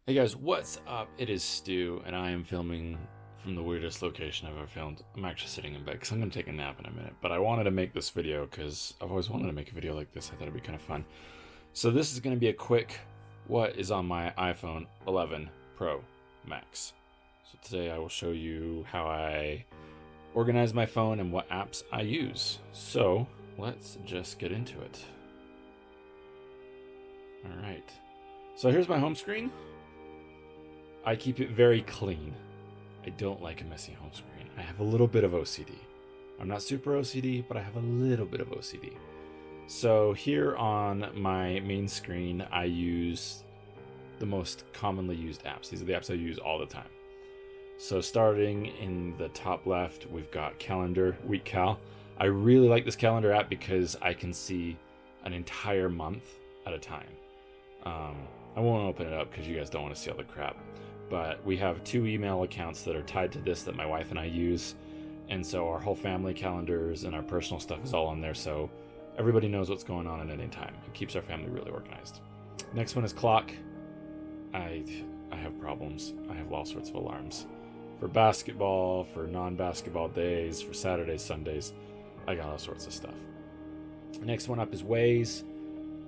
Hey guys, what's up? It is Stu, and I am filming from the weirdest location I've ever filmed. I'm actually sitting in bed because I'm going to take a nap in a minute, but I wanted to make this video because I've always wanted to make a video like this. I thought it'd be kind of fun. So this is going to be a quick what is on my iPhone 11 Pro Max. So today I will show you how I organize my phone and what apps I use. So let's just get into it. All right. So here's my home screen. I keep it very clean. I don't like a messy home screen. I have a little bit of OCD. I'm not super OCD, but I have a little bit of OCD. So here on my main screen, I use the most commonly used apps. These are the apps I use all the time. So starting in the top left, we've got Calendar, WeekCal. I really like this calendar app because I can see an entire month at a time. I won't open it up because you guys don't want to see all the crap. But we have 2 email accounts that are tied to this that my wife and I use. And so our whole family calendars and our personal stuff is all on there. So everybody knows what's going on at any time. It keeps our family really organized. Next one is Clock. I have problems. I have all sorts of alarms. For basketball, for non-basketball days, for Saturdays, Sundays. I got all sorts of stuff. Next one up is Waze.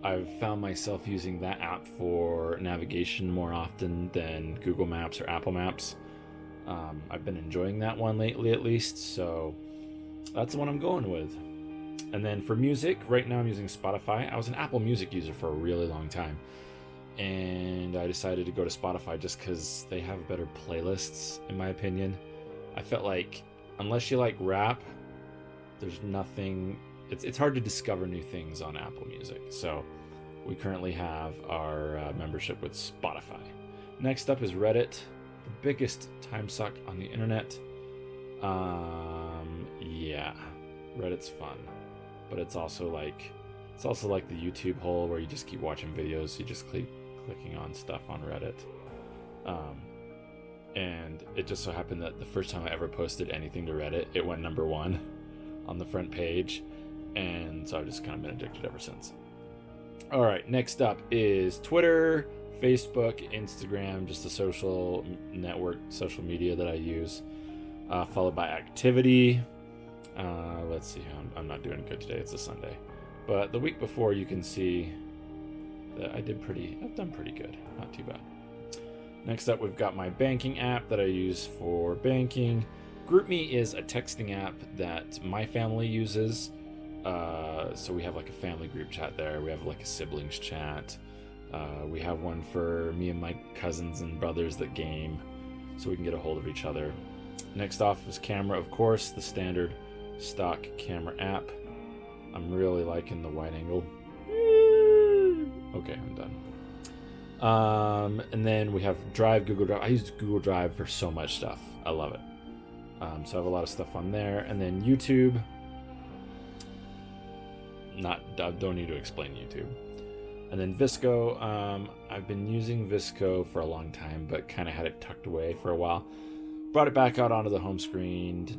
I've found myself using that app for navigation more often than Google Maps or Apple Maps. I've been enjoying that one lately, at least, so that's the one I'm going with. And then for music, right now I'm using Spotify. I was an Apple Music user for a really long time, and I decided to go to Spotify just because they have better playlists, in my opinion. I felt like, unless you like rap, there's nothing... It's hard to discover new things on Apple Music. So we currently have our membership with Spotify. Next up is Reddit, the biggest time suck on the internet. Yeah, Reddit's fun, but it's also like the YouTube hole where you just keep watching videos. You just keep clicking on stuff on Reddit. And it just so happened that the first time I ever posted anything to Reddit, it went #1 on the front page. And so I've just kind of been addicted ever since. All right, next up is Twitter, Facebook, Instagram, just the social network, social media that I use, followed by Activity. Let's see, I'm not doing good today. It's a Sunday. But the week before, you can see that I've done pretty good. Not too bad. Next up, we've got my banking app that I use for banking. GroupMe is a texting app that my family uses. So we have like a family group chat there. We have like a siblings chat. We have one for me and my cousins and brothers that game, so we can get a hold of each other. Next off is Camera, of course, the standard stock camera app. I'm really liking the wide angle. Okay, I'm done. And then we have Drive, Google Drive. I use Google Drive for so much stuff. I love it. So I have a lot of stuff on there. And then YouTube. Don't need to explain YouTube. And then Visco. I've been using Visco for a long time, but kind of had it tucked away for a while. Brought it back out onto the home screen to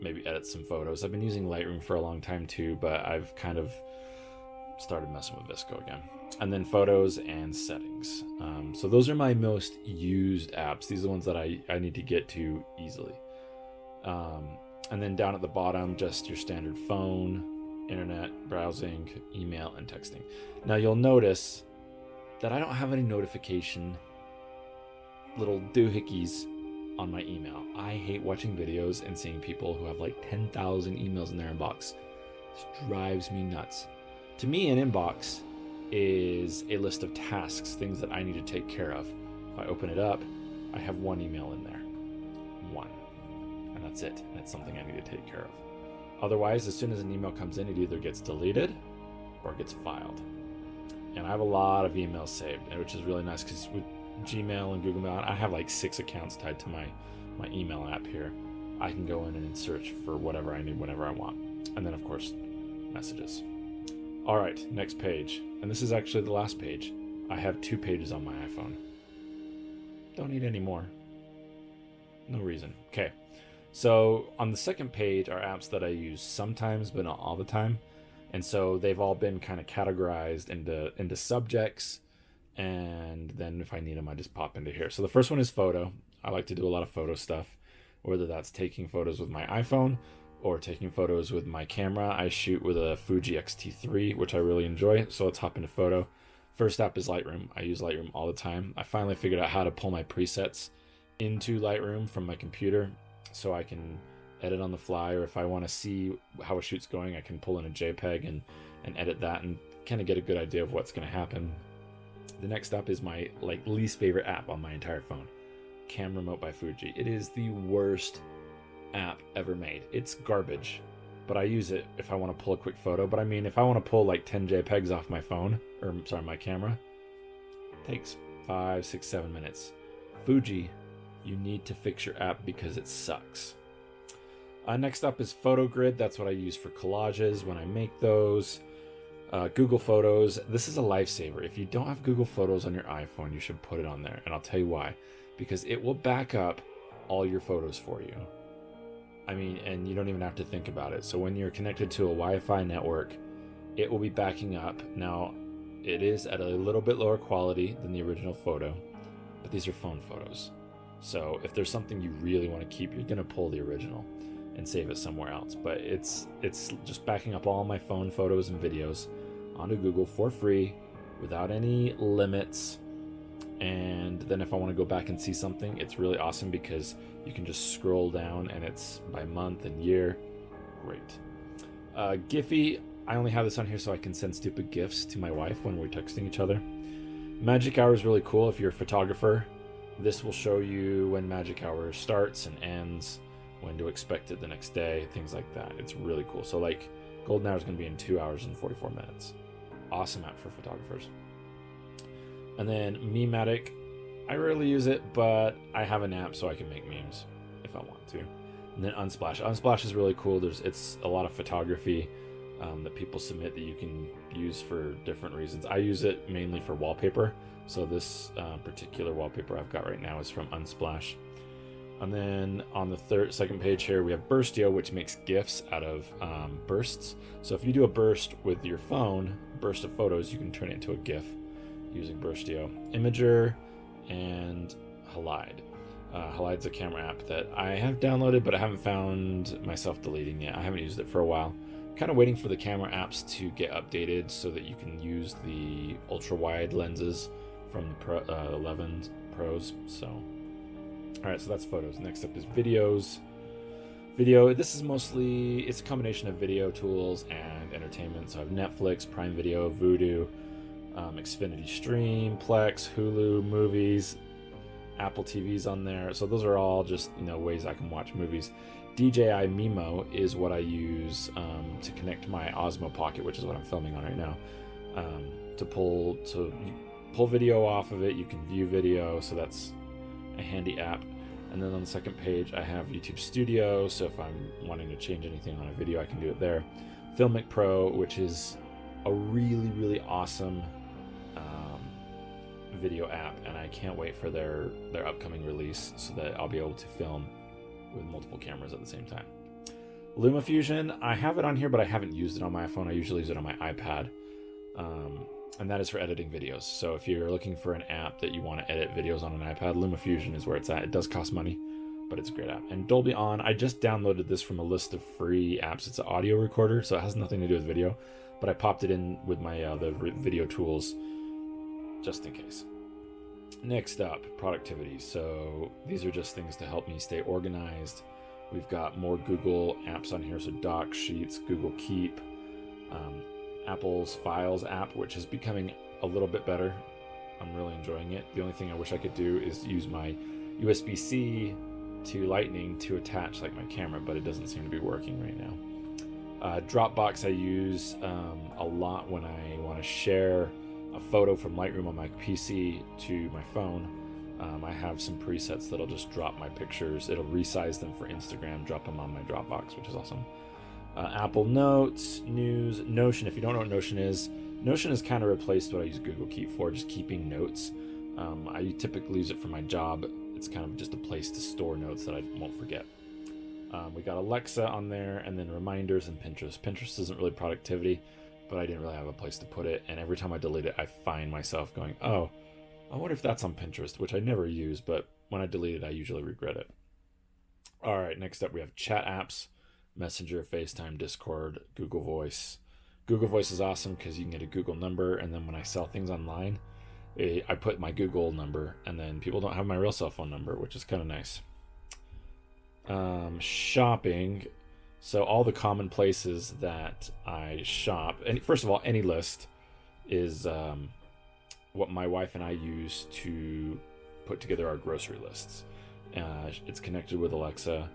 maybe edit some photos. I've been using Lightroom for a long time too, but I've kind of started messing with Visco again. And then Photos and Settings. So those are my most used apps. These are the ones that I need to get to easily. And then down at the bottom, just your standard phone, internet, browsing, email, and texting. Now you'll notice that I don't have any notification little doohickeys on my email. I hate watching videos and seeing people who have like 10,000 emails in their inbox. This drives me nuts. To me, an inbox is a list of tasks, things that I need to take care of. If I open it up, I have 1 email in there. 1. And that's it. And it's something I need to take care of. Otherwise, as soon as an email comes in, it either gets deleted or it gets filed. And I have a lot of emails saved, which is really nice because with Gmail and Google Mail, I have like 6 accounts tied to my email app here. I can go in and search for whatever I need whenever I want. And then, of course, messages. All right, next page. And this is actually the last page. I have 2 pages on my iPhone. Don't need any more. No reason. Okay. So on the second page are apps that I use sometimes, but not all the time. And so they've all been kind of categorized into subjects and then if I need them, I just pop into here. So the first one is photo. I like to do a lot of photo stuff, whether that's taking photos with my iPhone or taking photos with my camera. I shoot with a Fuji X-T3, which I really enjoy, so let's hop into photo. First app is Lightroom. I use Lightroom all the time. I finally figured out how to pull my presets into Lightroom from my computer so I can edit on the fly, or if I want to see how a shoot's going, I can pull in a JPEG and edit that and kind of get a good idea of what's going to happen. The next up is my least favorite app on my entire phone, Camera Remote by Fuji. It is the worst app ever made. It's garbage, but I use it if I want to pull a quick photo. But I mean, if I want to pull like 10 JPEGs off my phone, or sorry, my camera, it takes 5, 6, 7 minutes. Fuji, you need to fix your app because it sucks. Next up is PhotoGrid. That's what I use for collages when I make those. Google Photos. This is a lifesaver. If you don't have Google Photos on your iPhone, you should put it on there. And I'll tell you why. Because it will back up all your photos for you. I mean, and you don't even have to think about it. So when you're connected to a Wi-Fi network, it will be backing up. Now, it is at a little bit lower quality than the original photo, but these are phone photos. So if there's something you really want to keep, you're going to pull the original and save it somewhere else. But it's just backing up all my phone photos and videos onto Google for free without any limits. And then if I want to go back and see something, it's really awesome because you can just scroll down and it's by month and year. Great. Giphy, I only have this on here so I can send stupid GIFs to my wife when we're texting each other. Magic Hour is really cool if you're a photographer. This will show you when Magic Hour starts and ends, when to expect it the next day, things like that. It's really cool. So like Golden Hour is going to be in 2 hours and 44 minutes. Awesome app for photographers. And then Mematic, I rarely use it, but I have an app so I can make memes if I want to. And then Unsplash. Unsplash is really cool. It's a lot of photography that people submit that you can use for different reasons. I use it mainly for wallpaper. So this particular wallpaper I've got right now is from Unsplash. And then on the second page here, we have Burstio, which makes GIFs out of bursts. So if you do a burst with your phone, burst of photos, you can turn it into a GIF using Burstio. Imager and Halide. Halide's a camera app that I have downloaded, but I haven't found myself deleting yet. I haven't used it for a while. Kind of waiting for the camera apps to get updated so that you can use the ultra-wide lenses from the 11 Pros. So, all right, so that's photos. Next up is videos. Video, this is mostly, it's a combination of video tools and entertainment. So I have Netflix, Prime Video, Vudu, Xfinity Stream, Plex, Hulu, movies, Apple TV's on there. So those are all just, ways I can watch movies. DJI Mimo is what I use to connect to my Osmo Pocket, which is what I'm filming on right now, to pull video off of it. You can view video, so that's a handy app. And then on the second page, I have YouTube Studio, so if I'm wanting to change anything on a video, I can do it there. Filmic Pro, which is a really, really awesome video app, and I can't wait for their upcoming release so that I'll be able to film with multiple cameras at the same time. LumaFusion, I have it on here, but I haven't used it on my iPhone. I usually use it on my iPad, and that is for editing videos. So if you're looking for an app that you want to edit videos on an iPad, LumaFusion is where it's at. It does cost money, but it's a great app. And Dolby On, I just downloaded this from a list of free apps. It's an audio recorder, so it has nothing to do with video, but I popped it in with my the video tools just in case. Next up, productivity. So these are just things to help me stay organized. We've got more Google apps on here, so Docs, Sheets, Google Keep, Apple's Files app, which is becoming a little bit better. I'm really enjoying it. The only thing I wish I could do is use my USB-C to Lightning to attach like my camera, but it doesn't seem to be working right now. Dropbox I use a lot when I want to share a photo from Lightroom on my PC to my phone. I have some presets that'll just drop my pictures. It'll resize them for Instagram, drop them on my Dropbox, which is awesome. Apple Notes, News, Notion. If you don't know what Notion is kind of replaced what I use Google Keep for, just keeping notes. I typically use it for my job. It's kind of just a place to store notes that I won't forget. We got Alexa on there, and then reminders and Pinterest. Pinterest isn't really productivity, but I didn't really have a place to put it, and every time I delete it, I find myself going, oh, I wonder if that's on Pinterest, which I never use, but when I delete it, I usually regret it. All right, next up we have chat apps, Messenger, FaceTime, Discord, Google Voice. Google Voice is awesome because you can get a Google number, and then when I sell things online, I put my Google number, and then people don't have my real cell phone number, which is kind of nice. Shopping. So all the common places that I shop, and first of all, AnyList is what my wife and I use to put together our grocery lists. It's connected with Alexa,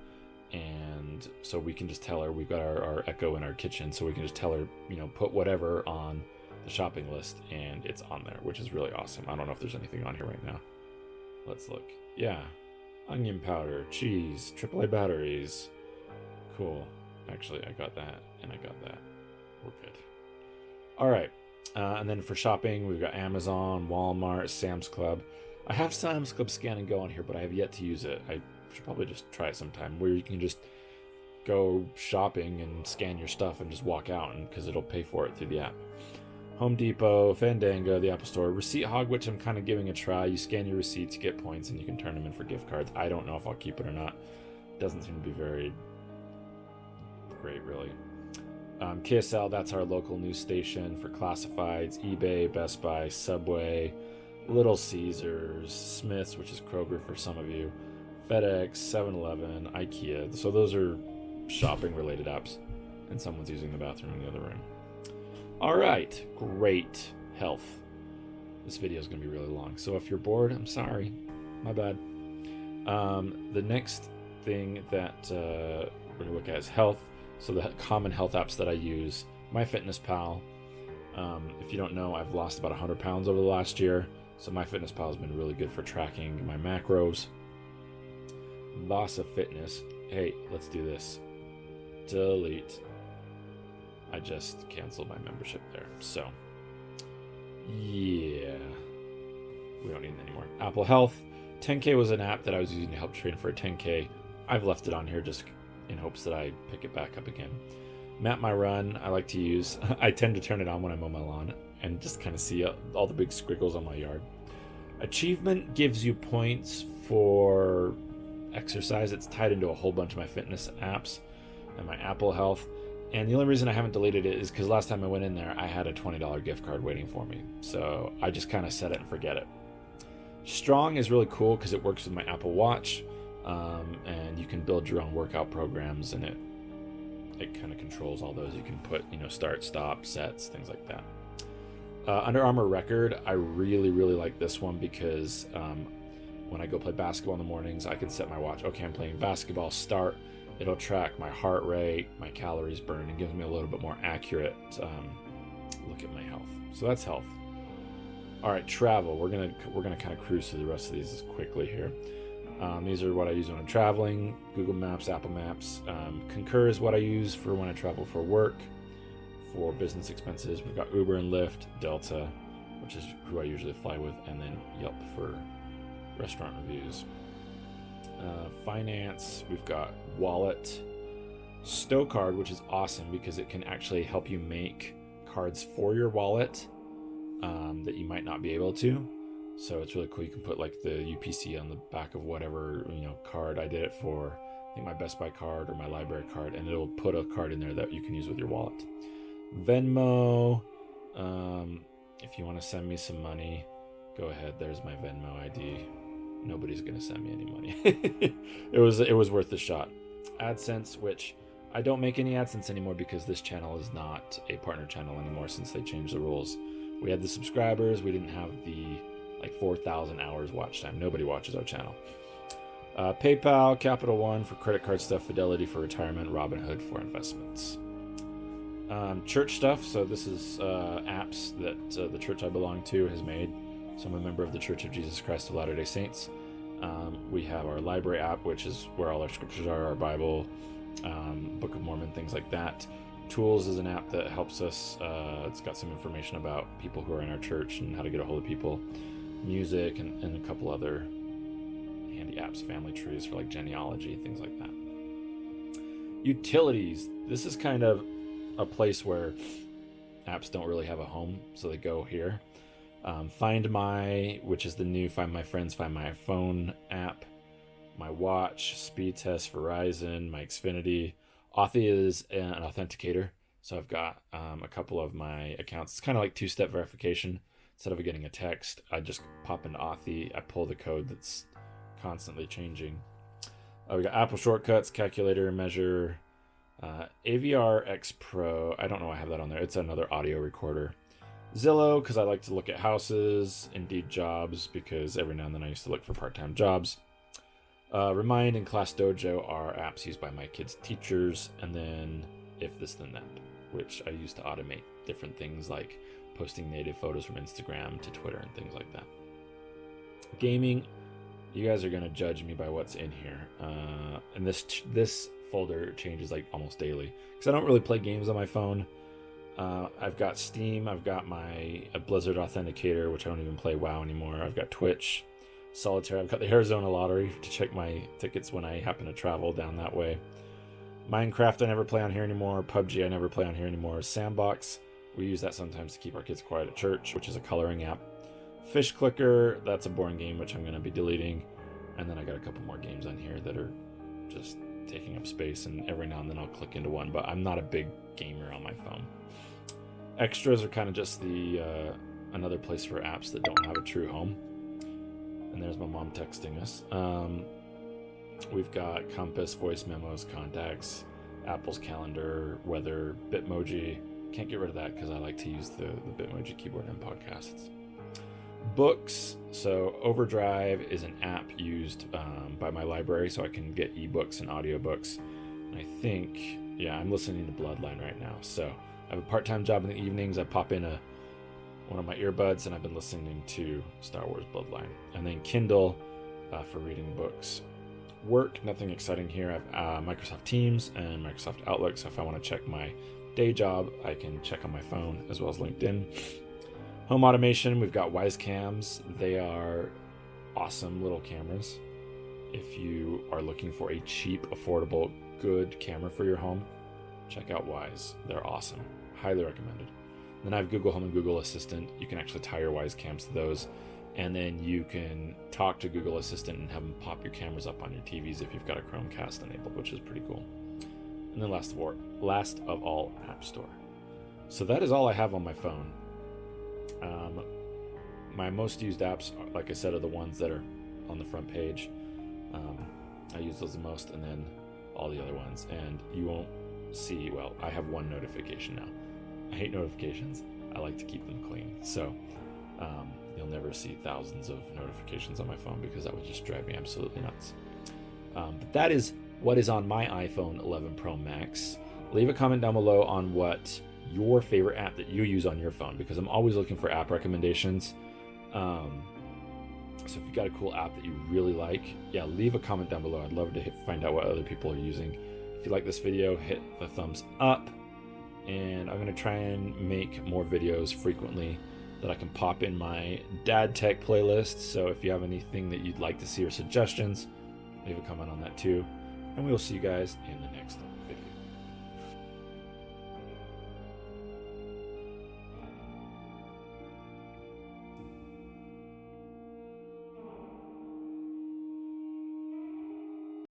and so we can just tell her, we've got our Echo in our kitchen, so we can just tell her, put whatever on the shopping list, and it's on there, which is really awesome. I don't know if there's anything on here right now. Let's look. Yeah. Onion powder, cheese, AAA batteries. Cool. Actually, I got that, and I got that. We're good. All right. And then for shopping, we've got Amazon, Walmart, Sam's Club. I have Sam's Club Scan and Go on here, but I have yet to use it. I should probably just try it sometime, where you can just go shopping and scan your stuff and just walk out, and because it'll pay for it through the app. Home Depot, Fandango, the Apple Store, Receipt Hog, which I'm kind of giving a try. You scan your receipts, you get points, and you can turn them in for gift cards. I don't know if I'll keep it or not. Doesn't seem to be very great, really. KSL, that's our local news station for classifieds. eBay, Best Buy, Subway, Little Caesars, Smith's, which is Kroger for some of you, FedEx, 7-Eleven, IKEA. So those are shopping-related apps, and someone's using the bathroom in the other room. All right, great health. This video is going to be really long, so if you're bored, I'm sorry. My bad. The next thing that we're going to look at is health. So the common health apps that I use, MyFitnessPal. If you don't know, I've lost about 100 pounds over the last year, so MyFitnessPal has been really good for tracking my macros. Vasa Fitness. Hey, let's do this. Delete. I just canceled my membership there, so yeah, we don't need it anymore. Apple Health. 10K was an app that I was using to help train for a 10K. I've left it on here just in hopes that I pick it back up again. Map My Run, I like to use. I tend to turn it on when I mow my lawn and just kind of see all the big squiggles on my yard. Achievement gives you points for exercise. It's tied into a whole bunch of my fitness apps and my Apple Health. And the only reason I haven't deleted it is because last time I went in there, I had a $20 gift card waiting for me. So I just kind of set it and forget it. Strong is really cool because it works with my Apple Watch. And you can build your own workout programs, and it kind of controls all those. You can put, start, stop, sets, things like that. Under Armour Record, I really, really like this one because when I go play basketball in the mornings, I can set my watch. Okay, I'm playing basketball, start. It'll track my heart rate, my calories burned, and gives me a little bit more accurate look at my health. So that's health. All right, travel. We're gonna kind of cruise through the rest of these quickly here. These are what I use when I'm traveling. Google Maps, Apple Maps. Concur is what I use for when I travel for work. For business expenses, we've got Uber and Lyft, Delta, which is who I usually fly with, and then Yelp for restaurant reviews. Finance, we've got Wallet, Stowcard, which is awesome because it can actually help you make cards for your wallet that you might not be able to. So it's really cool. You can put like the UPC on the back of whatever card. I did it for I think my Best Buy card or my library card, and it'll put a card in there that you can use with your wallet. Venmo, if you want to send me some money, go ahead. There's my Venmo ID. Nobody's gonna send me any money. It was worth the shot. AdSense, which I don't make any AdSense anymore because this channel is not a partner channel anymore since they changed the rules. We had the subscribers, we didn't have the 4,000 hours watch time. Nobody watches our channel. PayPal, Capital One for credit card stuff, Fidelity for retirement, Robinhood for investments. Church stuff. So this is apps that the church I belong to has made. So I'm a member of the Church of Jesus Christ of Latter-day Saints. We have our library app, which is where all our scriptures are, our Bible, Book of Mormon, things like that. Tools is an app that helps us. It's got some information about people who are in our church and how to get a hold of people. Music and a couple other handy apps, family trees for genealogy, things like that. Utilities. This is kind of a place where apps don't really have a home, so they go here. Find My, which is the new Find My Friends, Find My iPhone app. My watch, speed test, Verizon, my Xfinity. Authy is an authenticator, so I've got a couple of my accounts. It's kind of like two-step verification. Instead of getting a text, I just pop into Authy, I pull the code that's constantly changing. We got Apple Shortcuts, Calculator, Measure, AVR X Pro. I don't know why I have that on there. It's another audio recorder. Zillow, because I like to look at houses. Indeed Jobs, because every now and then I used to look for part-time jobs. Remind and Class Dojo are apps used by my kids' teachers. And then If This Then That, which I use to automate different things like posting native photos from Instagram to Twitter and things like that. Gaming, you guys are going to judge me by what's in here. And this folder changes like almost daily because I don't really play games on my phone. I've got Steam, I've got my Blizzard Authenticator, which I don't even play WoW anymore. I've got Twitch, Solitaire, I've got the Arizona Lottery to check my tickets when I happen to travel down that way. Minecraft I never play on here anymore. PUBG I never play on here anymore. Sandbox, we use that sometimes to keep our kids quiet at church, which is a coloring app. Fish Clicker, that's a boring game which I'm going to be deleting. And then I got a couple more games on here that are just taking up space, and every now and then I'll click into one, but I'm not a big gamer on my phone. Extras are kind of just the another place for apps that don't have a true home. And there's my mom texting us. We've got Compass, voice memos, contacts, Apple's calendar, weather, Bitmoji. Can't get rid of that because I like to use the Bitmoji keyboard in podcasts. Books. So Overdrive is an app used by my library, so I can get ebooks and audiobooks. And I think, yeah, I'm listening to Bloodline right now. So I have a part-time job in the evenings. I pop in one of my earbuds, and I've been listening to Star Wars Bloodline. And then Kindle for reading books. Work, nothing exciting here. I have Microsoft Teams and Microsoft Outlook, so if I want to check my day job, I can check on my phone as well as LinkedIn. Home automation, we've got Wise Cams. They are awesome little cameras. If you are looking for a cheap, affordable, good camera for your home, check out Wise. They're awesome. Highly recommended. Then I have Google Home and Google Assistant. You can actually tie your Wise Cams to those, and then you can talk to Google Assistant and have them pop your cameras up on your TVs if you've got a Chromecast enabled, which is pretty cool. And then last of all, App Store. So that is all I have on my phone. My most used apps, like I said, are the ones that are on the front page. I use those the most, and then all the other ones. And you won't see, well, I have one notification now. I hate notifications. I like to keep them clean. So you'll never see thousands of notifications on my phone because that would just drive me absolutely nuts. But that is what is on my iPhone 11 Pro Max. Leave a comment down below on what your favorite app that you use on your phone, because I'm always looking for app recommendations. So if you've got a cool app that you really like, yeah, leave a comment down below. I'd love to find out what other people are using. If you like this video, hit the thumbs up, and I'm going to try and make more videos frequently that I can pop in my Dad Tech playlist. So if you have anything that you'd like to see or suggestions, leave a comment on that too. And we'll see you guys in the next one.